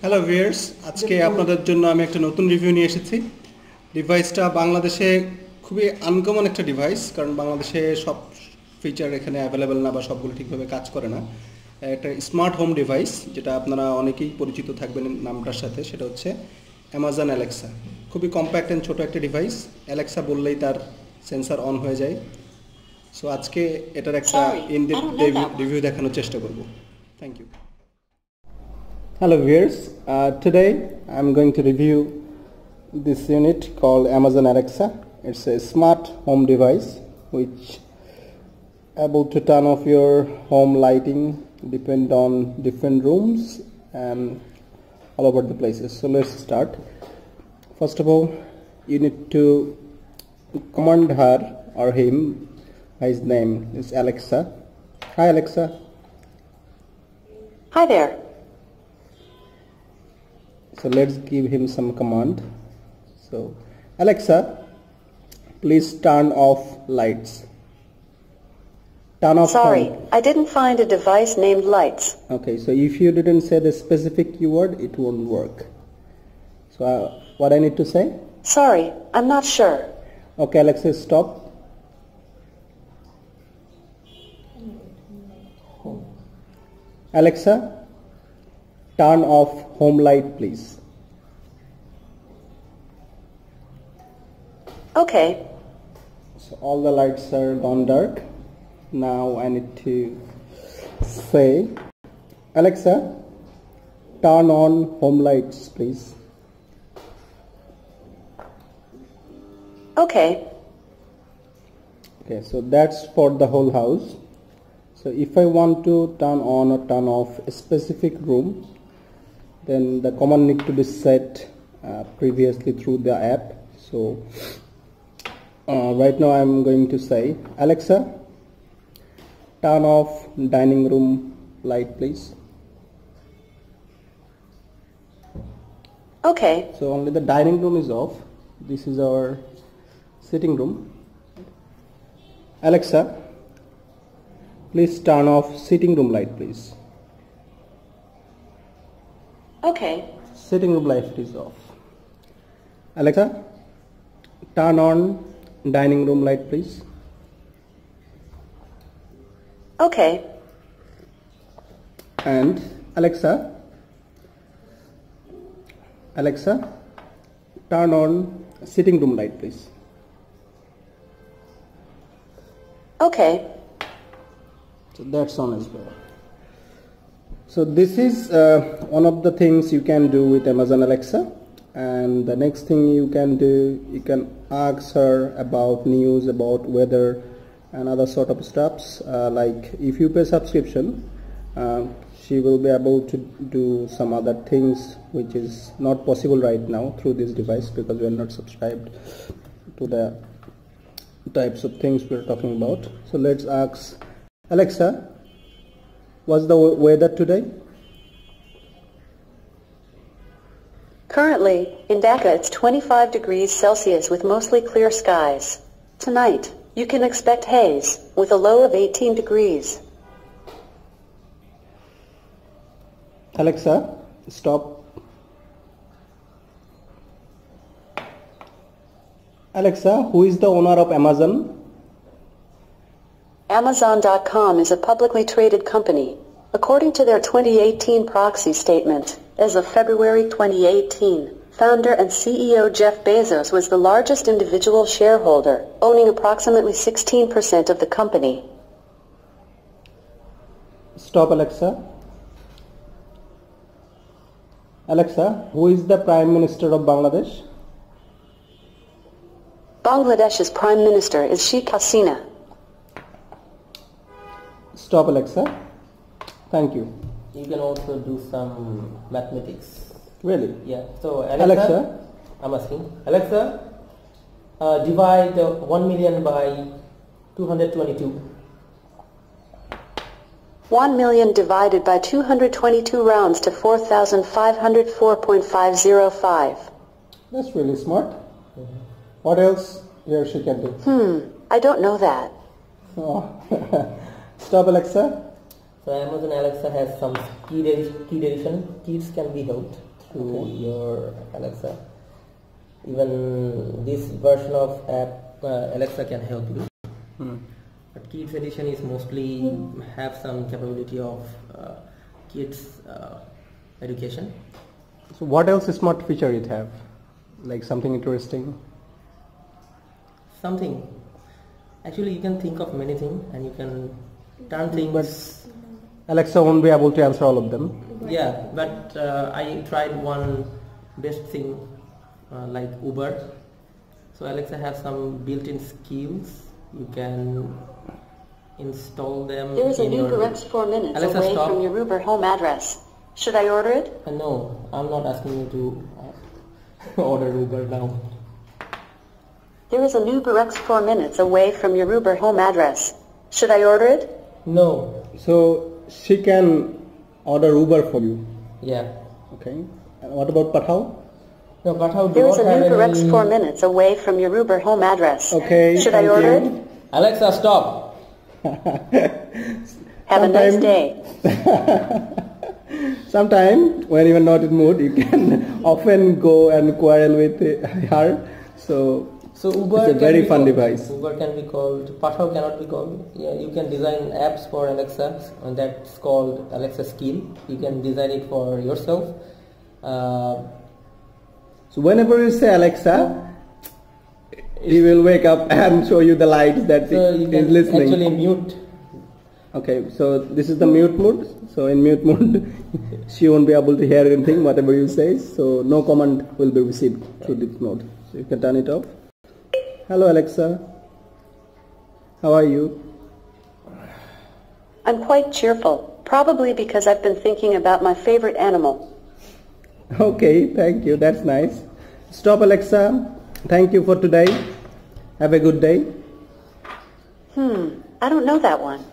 Hello viewers, আজকে আপনাদের জন্য আমি একটা নতুন রিভিউ নিয়ে এসেছি। ডিভাইসটা বাংলাদেশে খুবই আনকমন একটা ডিভাইস, কারণ বাংলাদেশে সব ফিচার এখানে অ্যাভেলেবেল না বা সবগুলো ঠিকভাবে কাজ করে না। একটা স্মার্ট হোম ডিভাইস, যেটা আপনারা অনেকেই পরিচিত থাকবেন নামটার সাথে, সেটা হচ্ছে অ্যামাজন অ্যালেক্সা। খুবই কম্প্যাক্ট অ্যান্ড ছোটো একটা ডিভাইস। অ্যালেক্সা বললেই তার সেন্সার অন হয়ে যায়। সো আজকে এটার একটা ইন-ডেপথ রিভিউ দেখানোর চেষ্টা করব। Thank you. Hello viewers, today I'm going to review this unit called Amazon Alexa. It's a smart home device which able to turn off your home lighting depend on different rooms and all over the places. So let's start. First of all, you need to command her or him. His name is Alexa. Hi Alexa. Hi there. So let's give him some command. So Alexa, please turn off lights. Turn off. Sorry, I didn't find a device named lights. Okay, so if you didn't say the specific keyword, it won't work. So what I need to say? Sorry, I'm not sure. Okay, Alexa, stop. Alexa, turn off home light, please. Okay. So all the lights are gone dark. Now I need to say, Alexa, turn on home lights, please. Okay. Okay, so that's for the whole house. So if I want to turn on or turn off a specific room, then the command need to be set previously through the app. So right now I'm going to say, Alexa, turn off dining room light, please. Okay. So only the dining room is off. This is our sitting room. Alexa, please turn off sitting room light, please. Okay. Sitting room light is off. Alexa, turn on dining room light, please. Okay. And Alexa, turn on sitting room light, please. Okay. So that's on as well. So this is one of the things you can do with Amazon Alexa. And the next thing you can do, you can ask her about news, about weather and other sort of stuffs. Like if you pay subscription, she will be able to do some other things which is not possible right now through this device, because we are not subscribed to the types of things we are talking about. So let's ask Alexa, what's the weather today? Currently, in Dhaka it's 25 degrees Celsius with mostly clear skies. Tonight, you can expect haze, with a low of 18 degrees. Alexa, stop. Alexa, who is the owner of Amazon? Amazon.com is a publicly traded company. According to their 2018 proxy statement, as of February 2018, founder and CEO Jeff Bezos was the largest individual shareholder, owning approximately 16% of the company. Stop, Alexa. Alexa, who is the Prime Minister of Bangladesh? Bangladesh's Prime Minister is Sheikh Hasina. Stop, Alexa. Thank you. You can also do some mathematics. Really? Yeah. So Alexa, I'm asking. Alexa, divide 1 million by 222. 1 million divided by 222 rounds to 4,504.505. That's really smart. What else here she can do? I don't know that. Oh. Stop, Alexa. So So Amazon Alexa has some key edition. Keys can be helped through your Alexa. Even this version of app Alexa can help you. But kids edition is mostly have some capability of kids education. So what else smart feature it have? Like something interesting? Something. Actually, you can think of many things and you can turn things. But Alexa won't be able to answer all of them. Yeah, but I tried one best thing like Uber. So Alexa has some built-in skills. You can install them. There is a in new your... Uber 4 minutes Alexa, away stop. from your Uber home address. Should I order it? No, I'm not asking you to order Uber now. There is an Uber X 4 minutes away from your Uber home address. Should I order it? No. So she can order Uber for you. Yeah. Okay. And what about Pathao? No, but how do There is not an have Uber X any... 4 minutes away from your Uber home address. Okay. Should I thank order you. it? Alexa, stop. Have a nice Sometime- day. Sometime when you are not in mood, you can often go and quarrel with her. So Uber it's a can very be fun called- device. Uber can be called, Pathao cannot be called. Yeah, you can design apps for Alexa, and that's called Alexa Skill. You can design it for yourself. So whenever you say Alexa, he will wake up and show you the lights that So you he can is listening. actually mute. Okay, so this is the mute mode. So in mute mode, she won't be able to hear anything, whatever you say. So no command will be received through this mode. So you can turn it off. Hello Alexa, how are you? I'm quite cheerful, probably because I've been thinking about my favorite animal. Okay, thank you. That's nice. Stop Alexa. Thank you for today. Have a good day. I don't know that one.